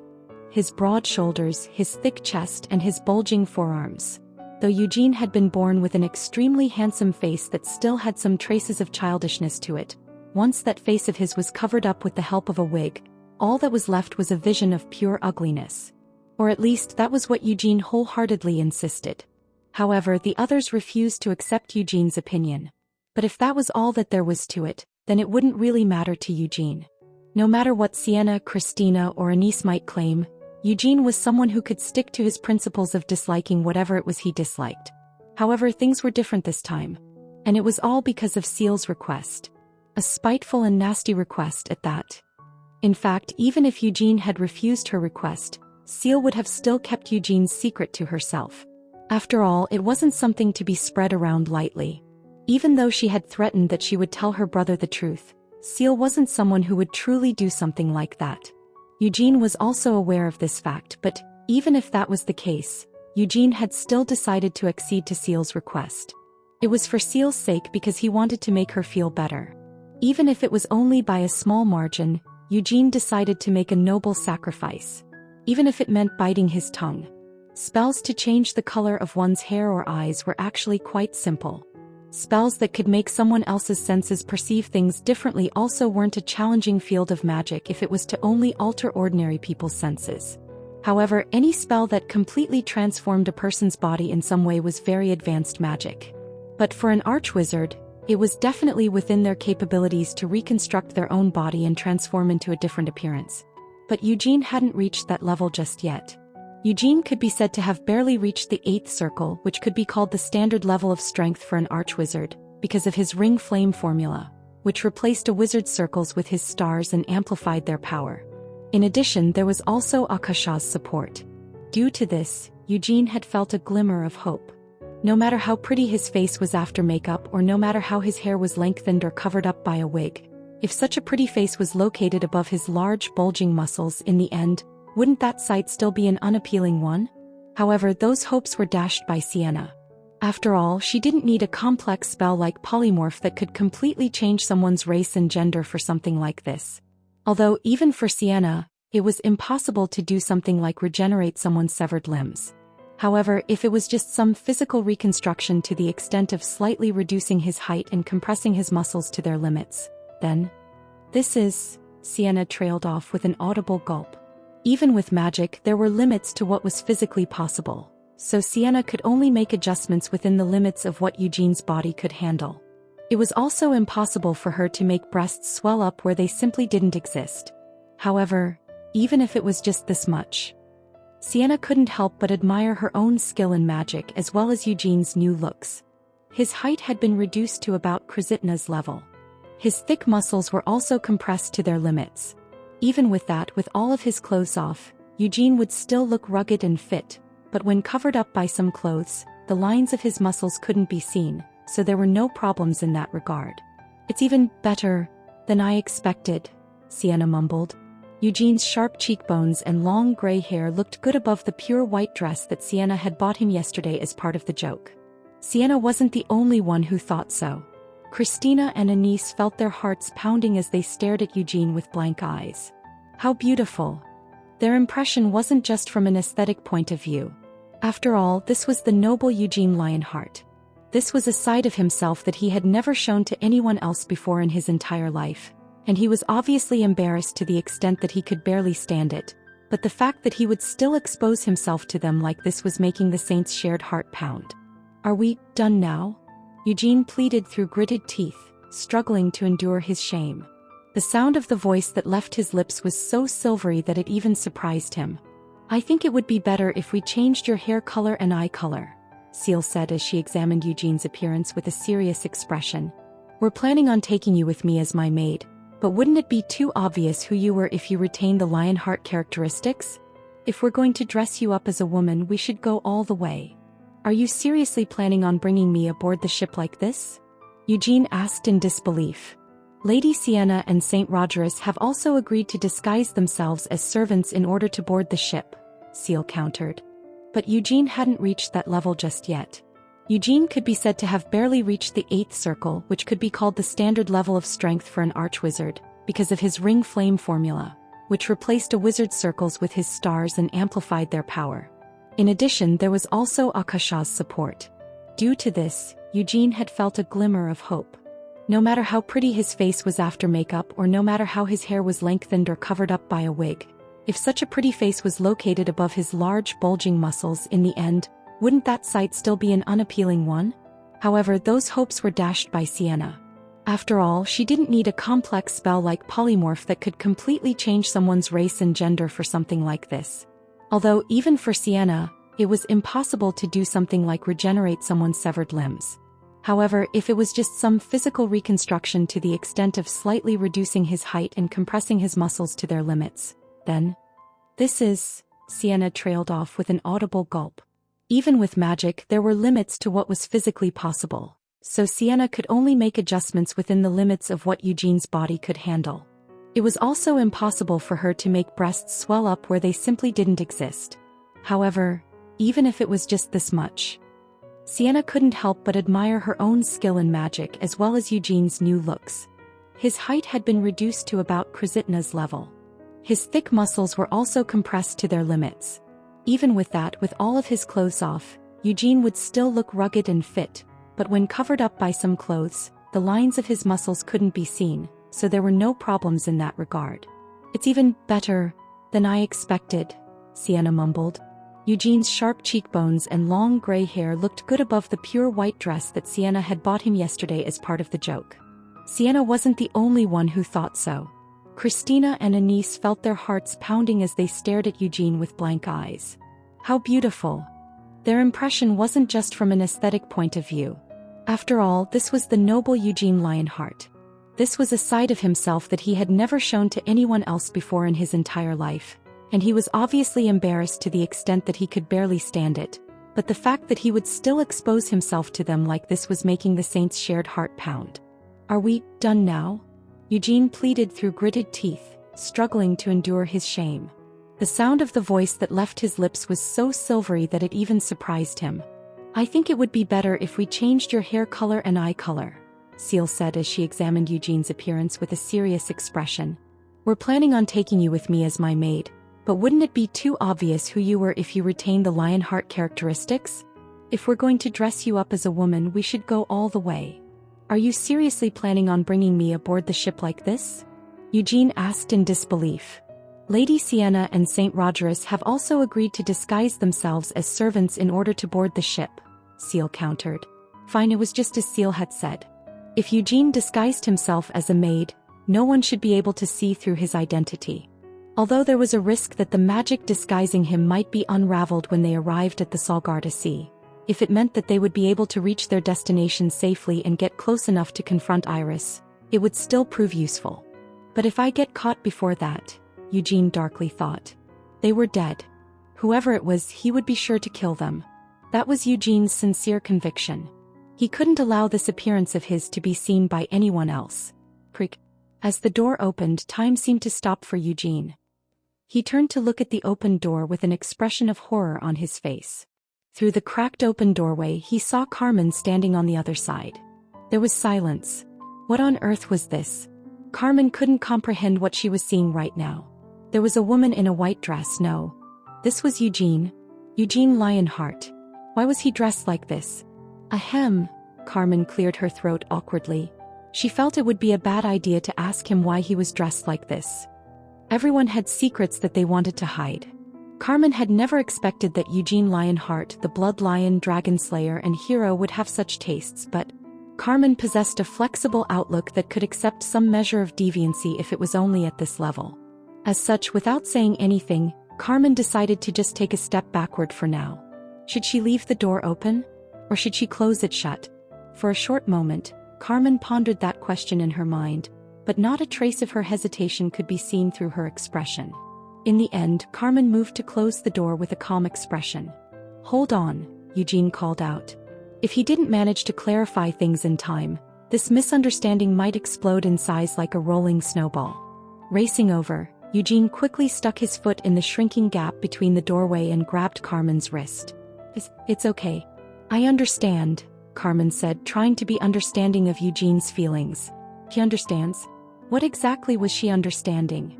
A: His broad shoulders, his thick chest, and his bulging forearms. Though Eugene had been born with an extremely handsome face that still had some traces of childishness to it, once that face of his was covered up with the help of a wig, all that was left was a vision of pure ugliness. Or at least that was what Eugene wholeheartedly insisted. However, the others refused to accept Eugene's opinion. But if that was all that there was to it, then it wouldn't really matter to Eugene. No matter what Sienna, Christina, or Anise might claim, Eugene was someone who could stick to his principles of disliking whatever it was he disliked. However, things were different this time. And it was all because of Seal's request. A spiteful and nasty request at that. In fact, even if Eugene had refused her request, Seal would have still kept Eugene's secret to herself. After all, it wasn't something to be spread around lightly. Even though she had threatened that she would tell her brother the truth, Seal wasn't someone who would truly do something like that. Eugene was also aware of this fact, but even if that was the case, Eugene had still decided to accede to Seal's request. It was for Seal's sake because he wanted to make her feel better. Even if it was only by a small margin, Eugene decided to make a noble sacrifice. Even if it meant biting his tongue. Spells to change the color of one's hair or eyes were actually quite simple. Spells that could make someone else's senses perceive things differently also weren't a challenging field of magic if it was to only alter ordinary people's senses. However, any spell that completely transformed a person's body in some way was very advanced magic. But for an archwizard, it was definitely within their capabilities to reconstruct their own body and transform into a different appearance. But Eugene hadn't reached that level just yet. Eugene could be said to have barely reached the 8th circle, which could be called the standard level of strength for an archwizard, because of his ring flame formula, which replaced a wizard's circles with his stars and amplified their power. In addition, there was also Akasha's support. Due to this, Eugene had felt a glimmer of hope. No matter how pretty his face was after makeup, or no matter how his hair was lengthened or covered up by a wig, if such a pretty face was located above his large bulging muscles in the end, wouldn't that sight still be an unappealing one? However, those hopes were dashed by Sienna. After all, she didn't need a complex spell like polymorph that could completely change someone's race and gender for something like this. Although, even for Sienna, it was impossible to do something like regenerate someone's severed limbs. However, if it was just some physical reconstruction to the extent of slightly reducing his height and compressing his muscles to their limits, then Sienna trailed off with an audible gulp. Even with magic, there were limits to what was physically possible, so Sienna could only make adjustments within the limits of what Eugene's body could handle. It was also impossible for her to make breasts swell up where they simply didn't exist. However, even if it was just this much, Sienna couldn't help but admire her own skill in magic as well as Eugene's new looks. His height had been reduced to about Krasitna's level. His thick muscles were also compressed to their limits. Even with that, with all of his clothes off, Eugene would still look rugged and fit, but when covered up by some clothes, the lines of his muscles couldn't be seen, so there were no problems in that regard. "It's even better than I expected," Sienna mumbled. Eugene's sharp cheekbones and long gray hair looked good above the pure white dress that Sienna had bought him yesterday as part of the joke. Sienna wasn't the only one who thought so. Christina and Anise felt their hearts pounding as they stared at Eugene with blank eyes. How beautiful! Their impression wasn't just from an aesthetic point of view. After all, this was the noble Eugene Lionheart. This was a side of himself that he had never shown to anyone else before in his entire life, and he was obviously embarrassed to the extent that he could barely stand it, but the fact that he would still expose himself to them like this was making the saint's shared heart pound. "Are we done now?" Eugene pleaded through gritted teeth, struggling to endure his shame. The sound of the voice that left his lips was so silvery that it even surprised him. "I think it would be better if we changed your hair color and eye color," Seal said as she examined Eugene's appearance with a serious expression. "We're planning on taking you with me as my maid, but wouldn't it be too obvious who you were if you retained the Lionheart characteristics? If we're going to dress you up as a woman, we should go all the way. Are you seriously planning on bringing me aboard the ship like this?" Eugene asked in disbelief. "Lady Sienna and Saint Rogerus have also agreed to disguise themselves as servants in order to board the ship," Seal countered. But Eugene hadn't reached that level just yet. Eugene could be said to have barely reached the 8th circle, which could be called the standard level of strength for an archwizard, because of his ring flame formula, which replaced a wizard's circles with his stars and amplified their power. In addition, there was also Akasha's support. Due to this, Eugene had felt a glimmer of hope. No matter how pretty his face was after makeup, or no matter how his hair was lengthened or covered up by a wig, if such a pretty face was located above his large bulging muscles in the end, wouldn't that sight still be an unappealing one? However, those hopes were dashed by Sienna. After all, she didn't need a complex spell like polymorph that could completely change someone's race and gender for something like this. Although, even for Sienna, it was impossible to do something like regenerate someone's severed limbs. However, if it was just some physical reconstruction to the extent of slightly reducing his height and compressing his muscles to their limits, then Sienna trailed off with an audible gulp. Even with magic, there were limits to what was physically possible, so Sienna could only make adjustments within the limits of what Eugene's body could handle. It was also impossible for her to make breasts swell up where they simply didn't exist. However, even if it was just this much, Sienna couldn't help but admire her own skill in magic as well as Eugene's new looks. His height had been reduced to about Krasitna's level. His thick muscles were also compressed to their limits. Even with that, with all of his clothes off, Eugene would still look rugged and fit, but when covered up by some clothes, the lines of his muscles couldn't be seen, so there were no problems in that regard. "It's even better than I expected," Sienna mumbled. Eugene's sharp cheekbones and long gray hair looked good above the pure white dress that Sienna had bought him yesterday as part of the joke. Sienna wasn't the only one who thought so. Christina and Anise felt their hearts pounding as they stared at Eugene with blank eyes. How beautiful! Their impression wasn't just from an aesthetic point of view. After all, this was the noble Eugene Lionheart. This was a side of himself that he had never shown to anyone else before in his entire life, and he was obviously embarrassed to the extent that he could barely stand it. But the fact that he would still expose himself to them like this was making the saint's shared heart pound. "Are we done now?" Eugene pleaded through gritted teeth, struggling to endure his shame. The sound of the voice that left his lips was so silvery that it even surprised him. "I think it would be better if we changed your hair color and eye color," Seal said as she examined Eugene's appearance with a serious expression. "We're planning on taking you with me as my maid, but wouldn't it be too obvious who you were if you retained the Lionheart characteristics? If we're going to dress you up as a woman, we should go all the way. Are you seriously planning on bringing me aboard the ship like this?" Eugene asked in disbelief. "Lady Sienna and Saint Rogerus have also agreed to disguise themselves as servants in order to board the ship," Seal countered. Fine, it was just as Seal had said. If Eugene disguised himself as a maid, no one should be able to see through his identity. Although there was a risk that the magic disguising him might be unraveled when they arrived at the Salgarda Sea, if it meant that they would be able to reach their destination safely and get close enough to confront Iris, it would still prove useful. But if I get caught before that, Eugene darkly thought. They were dead. Whoever it was, he would be sure to kill them. That was Eugene's sincere conviction. He couldn't allow this appearance of his to be seen by anyone else. Creak. As the door opened, time seemed to stop for Eugene. He turned to look at the open door with an expression of horror on his face. Through the cracked open doorway, he saw Carmen standing on the other side. There was silence. What on earth was this? Carmen couldn't comprehend what she was seeing right now. There was a woman in a white dress. No. This was Eugene. Eugene Lionheart. Why was he dressed like this? Ahem. Carmen cleared her throat awkwardly. She felt it would be a bad idea to ask him why he was dressed like this. Everyone had secrets that they wanted to hide. Carmen had never expected that Eugene Lionheart, the blood lion, dragon slayer, and hero, would have such tastes, but Carmen possessed a flexible outlook that could accept some measure of deviancy if it was only at this level. As such, without saying anything, Carmen decided to just take a step backward for now. Should she leave the door open? Or should she close it shut? For a short moment, Carmen pondered that question in her mind, but not a trace of her hesitation could be seen through her expression. In the end, Carmen moved to close the door with a calm expression. "Hold on," Eugene called out. If he didn't manage to clarify things in time, this misunderstanding might explode in size like a rolling snowball. Racing over, Eugene quickly stuck his foot in the shrinking gap between the doorway and grabbed Carmen's wrist. It's okay. I understand," Carmen said, trying to be understanding of Eugene's feelings. He understands? What exactly was she understanding?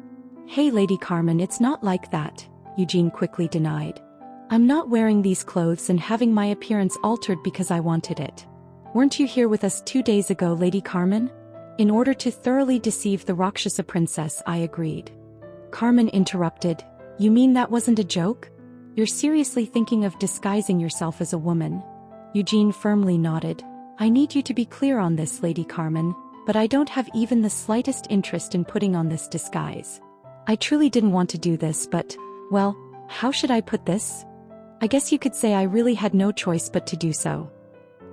A: "Hey, Lady Carmen, it's not like that," Eugene quickly denied. "I'm not wearing these clothes and having my appearance altered because I wanted it. Weren't you here with us 2 days ago, Lady Carmen? In order to thoroughly deceive the Rakshasa princess, I agreed." Carmen interrupted. "You mean that wasn't a joke? You're seriously thinking of disguising yourself as a woman?" Eugene firmly nodded. "I need you to be clear on this, Lady Carmen, but I don't have even the slightest interest in putting on this disguise. I truly didn't want to do this, but, well, how should I put this? I guess you could say I really had no choice but to do so.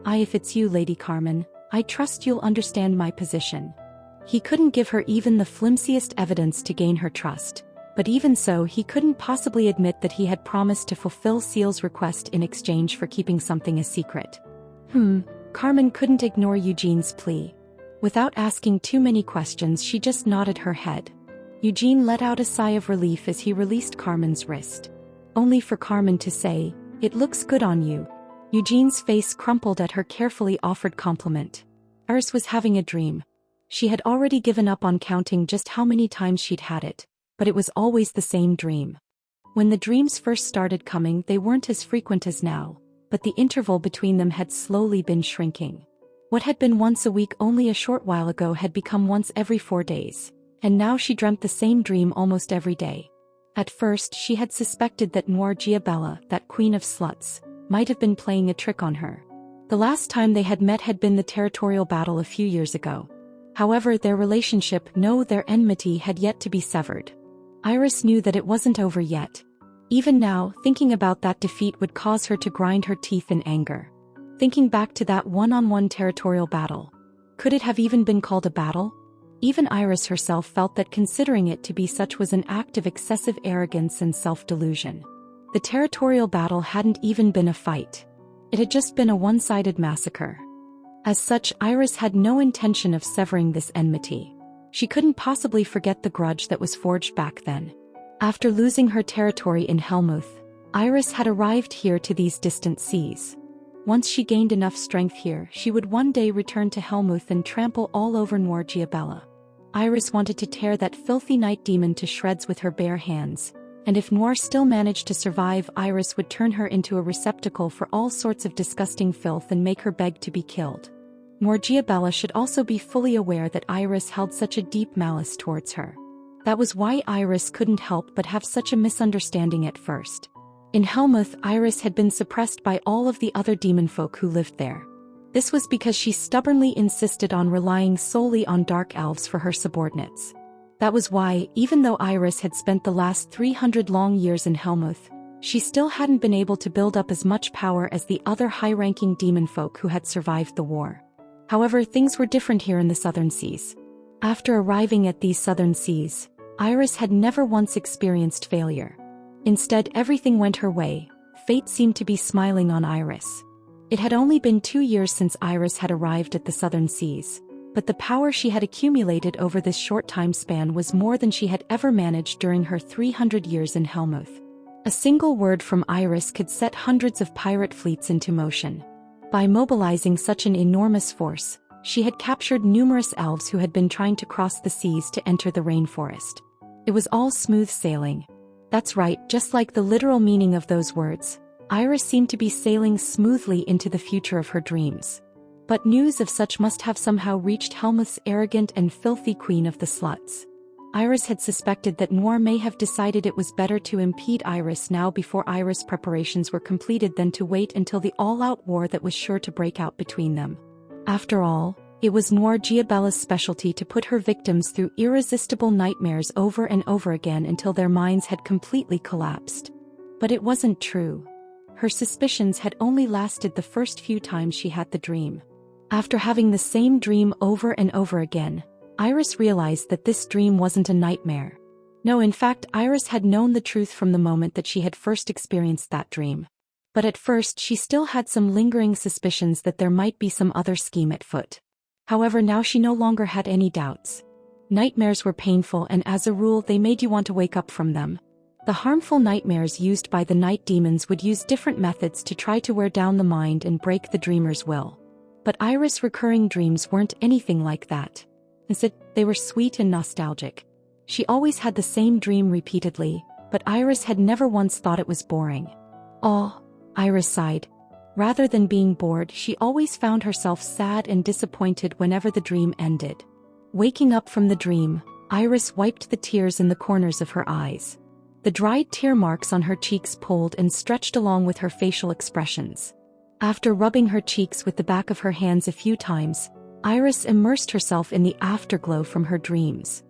A: If it's you, Lady Carmen, I trust you'll understand my position." He couldn't give her even the flimsiest evidence to gain her trust, but even so, he couldn't possibly admit that he had promised to fulfill Seal's request in exchange for keeping something a secret. Carmen couldn't ignore Eugene's plea. Without asking too many questions, she just nodded her head. Eugene let out a sigh of relief as he released Carmen's wrist. Only for Carmen to say, "It looks good on you." Eugene's face crumpled at her carefully offered compliment. Iris was having a dream. She had already given up on counting just how many times she'd had it, but it was always the same dream. When the dreams first started coming, they weren't as frequent as now, but the interval between them had slowly been shrinking. What had been once a week only a short while ago had become once every 4 days, and now she dreamt the same dream almost every day. At first, she had suspected that Noir Giabella, that queen of sluts, might have been playing a trick on her. The last time they had met had been the territorial battle a few years ago. However, their their enmity had yet to be severed. Iris knew that it wasn't over yet. Even now, thinking about that defeat would cause her to grind her teeth in anger. Thinking back to that one-on-one territorial battle. Could it have even been called a battle? Even Iris herself felt that considering it to be such was an act of excessive arrogance and self-delusion. The territorial battle hadn't even been a fight. It had just been a one-sided massacre. As such, Iris had no intention of severing this enmity. She couldn't possibly forget the grudge that was forged back then. After losing her territory in Helmuth, Iris had arrived here to these distant seas. Once she gained enough strength here, she would one day return to Helmuth and trample all over Noor Giabella. Iris wanted to tear that filthy night demon to shreds with her bare hands, and if Noir still managed to survive, Iris would turn her into a receptacle for all sorts of disgusting filth and make her beg to be killed. Noor Giabella should also be fully aware that Iris held such a deep malice towards her. That was why Iris couldn't help but have such a misunderstanding at first. In Helmuth, Iris had been suppressed by all of the other demon folk who lived there. This was because she stubbornly insisted on relying solely on dark elves for her subordinates. That was why, even though Iris had spent the last 300 long years in Helmuth, she still hadn't been able to build up as much power as the other high-ranking demon folk who had survived the war. However, things were different here in the Southern Seas. After arriving at these Southern Seas, Iris had never once experienced failure. Instead, everything went her way. Fate seemed to be smiling on Iris. It had only been 2 years since Iris had arrived at the Southern Seas, but the power she had accumulated over this short time span was more than she had ever managed during her 300 years in Helmuth. A single word from Iris could set hundreds of pirate fleets into motion. By mobilizing such an enormous force, she had captured numerous elves who had been trying to cross the seas to enter the rainforest. It was all smooth sailing. That's right, just like the literal meaning of those words. Iris seemed to be sailing smoothly into the future of her dreams. But news of such must have somehow reached Helmuth's arrogant and filthy queen of the sluts. Iris had suspected that Noir may have decided it was better to impede Iris now before Iris' preparations were completed than to wait until the all-out war that was sure to break out between them. After all, it was Noir Giabella's specialty to put her victims through irresistible nightmares over and over again until their minds had completely collapsed. But it wasn't true. Her suspicions had only lasted the first few times she had the dream. After having the same dream over and over again, Iris realized that this dream wasn't a nightmare. No, in fact, Iris had known the truth from the moment that she had first experienced that dream. But at first she still had some lingering suspicions that there might be some other scheme at foot. However, now she no longer had any doubts. Nightmares were painful, and as a rule they made you want to wake up from them. The harmful nightmares used by the night demons would use different methods to try to wear down the mind and break the dreamer's will. But Iris' recurring dreams weren't anything like that. Instead, they were sweet and nostalgic. She always had the same dream repeatedly, but Iris had never once thought it was boring. "Oh," Iris sighed. Rather than being bored, she always found herself sad and disappointed whenever the dream ended. Waking up from the dream, Iris wiped the tears in the corners of her eyes. The dried tear marks on her cheeks pulled and stretched along with her facial expressions. After rubbing her cheeks with the back of her hands a few times, Iris immersed herself in the afterglow from her dreams.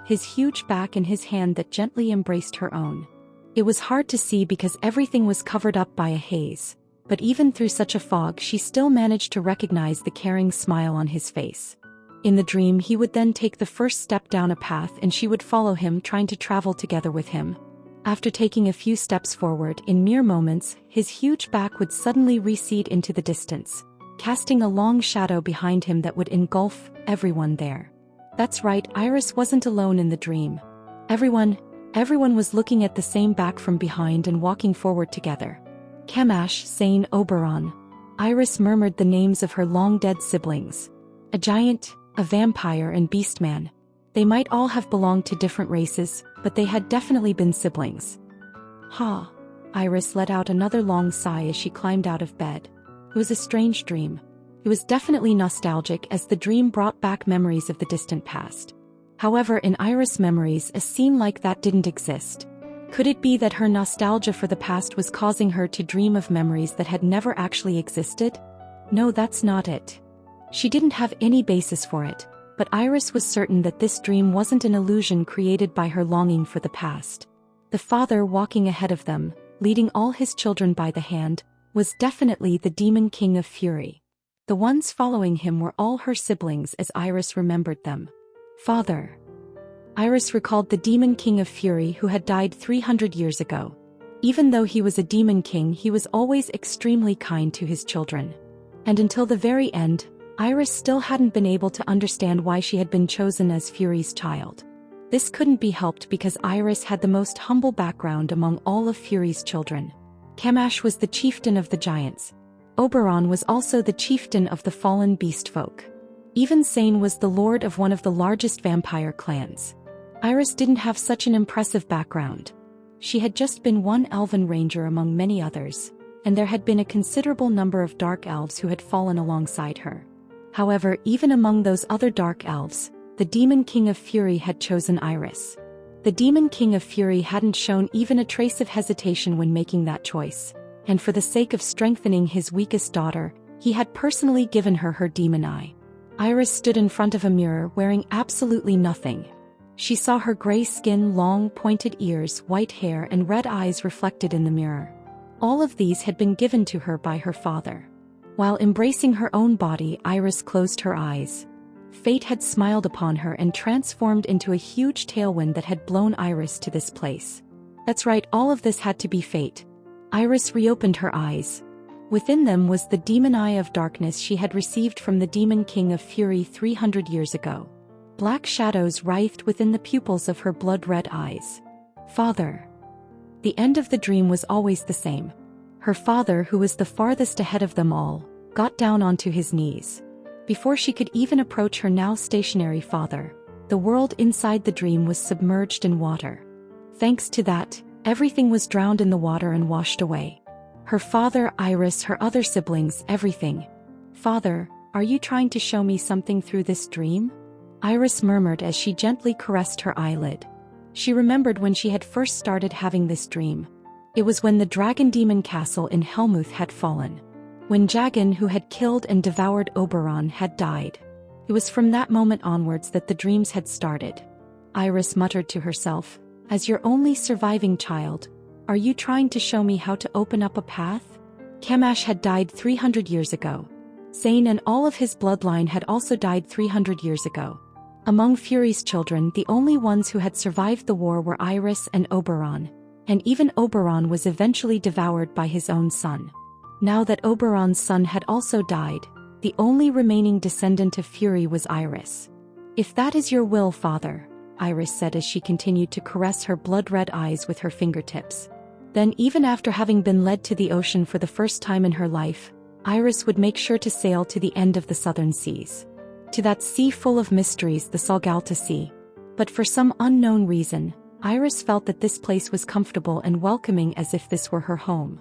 A: His huge back and his hand that gently embraced her own. It was hard to see because everything was covered up by a haze, but even through such a fog she still managed to recognize the caring smile on his face. In the dream, he would then take the first step down a path and she would follow him, trying to travel together with him. After taking a few steps forward, in mere moments, his huge back would suddenly recede into the distance, casting a long shadow behind him that would engulf everyone there. That's right, Iris wasn't alone in the dream. Everyone was looking at the same back from behind and walking forward together. Kamash, Sane, Oberon. Iris murmured the names of her long-dead siblings. A giant, a vampire, and beastman. They might all have belonged to different races, but they had definitely been siblings. Ha! Iris let out another long sigh as she climbed out of bed. It was a strange dream. It was definitely nostalgic, as the dream brought back memories of the distant past. However, in Iris' memories, a scene like that didn't exist. Could it be that her nostalgia for the past was causing her to dream of memories that had never actually existed? No, that's not it. She didn't have any basis for it, but Iris was certain that this dream wasn't an illusion created by her longing for the past. The father walking ahead of them, leading all his children by the hand, was definitely the Demon King of Fury. The ones following him were all her siblings as Iris remembered them. Father. Iris recalled the Demon King of Fury who had died 300 years ago. Even though he was a demon king, he was always extremely kind to his children. And until the very end, Iris still hadn't been able to understand why she had been chosen as Fury's child. This couldn't be helped because Iris had the most humble background among all of Fury's children. Camash was the chieftain of the giants. Oberon was also the chieftain of the fallen beast folk. Even Sane was the lord of one of the largest vampire clans. Iris didn't have such an impressive background. She had just been one elven ranger among many others, and there had been a considerable number of dark elves who had fallen alongside her. However, even among those other dark elves, the Demon King of Fury had chosen Iris. The Demon King of Fury hadn't shown even a trace of hesitation when making that choice, and for the sake of strengthening his weakest daughter, he had personally given her her demon eye. Iris stood in front of a mirror wearing absolutely nothing. She saw her gray skin, long, pointed ears, white hair, and red eyes reflected in the mirror. All of these had been given to her by her father. While embracing her own body, Iris closed her eyes. Fate had smiled upon her and transformed into a huge tailwind that had blown Iris to this place. That's right, all of this had to be fate. Iris reopened her eyes. Within them was the demon eye of darkness she had received from the Demon King of Fury 300 years ago. Black shadows writhed within the pupils of her blood-red eyes. Father. The end of the dream was always the same. Her father, who was the farthest ahead of them all, got down onto his knees. Before she could even approach her now stationary father, the world inside the dream was submerged in water. Thanks to that, everything was drowned in the water and washed away. Her father, Iris, her other siblings, everything. Father, are you trying to show me something through this dream? Iris murmured as she gently caressed her eyelid. She remembered when she had first started having this dream. It was when the Dragon Demon Castle in Helmuth had fallen. When Jagan, who had killed and devoured Oberon, had died. It was from that moment onwards that the dreams had started. Iris muttered to herself, "As your only surviving child, are you trying to show me how to open up a path?" Camash had died 300 years ago. Sane and all of his bloodline had also died 300 years ago. Among Fury's children, the only ones who had survived the war were Iris and Oberon, and even Oberon was eventually devoured by his own son. Now that Oberon's son had also died, the only remaining descendant of Fury was Iris. "If that is your will, Father," Iris said as she continued to caress her blood-red eyes with her fingertips. Then, even after having been led to the ocean for the first time in her life, Iris would make sure to sail to the end of the southern seas. To that sea full of mysteries, the Salgalta Sea. But for some unknown reason, Iris felt that this place was comfortable and welcoming, as if this were her home.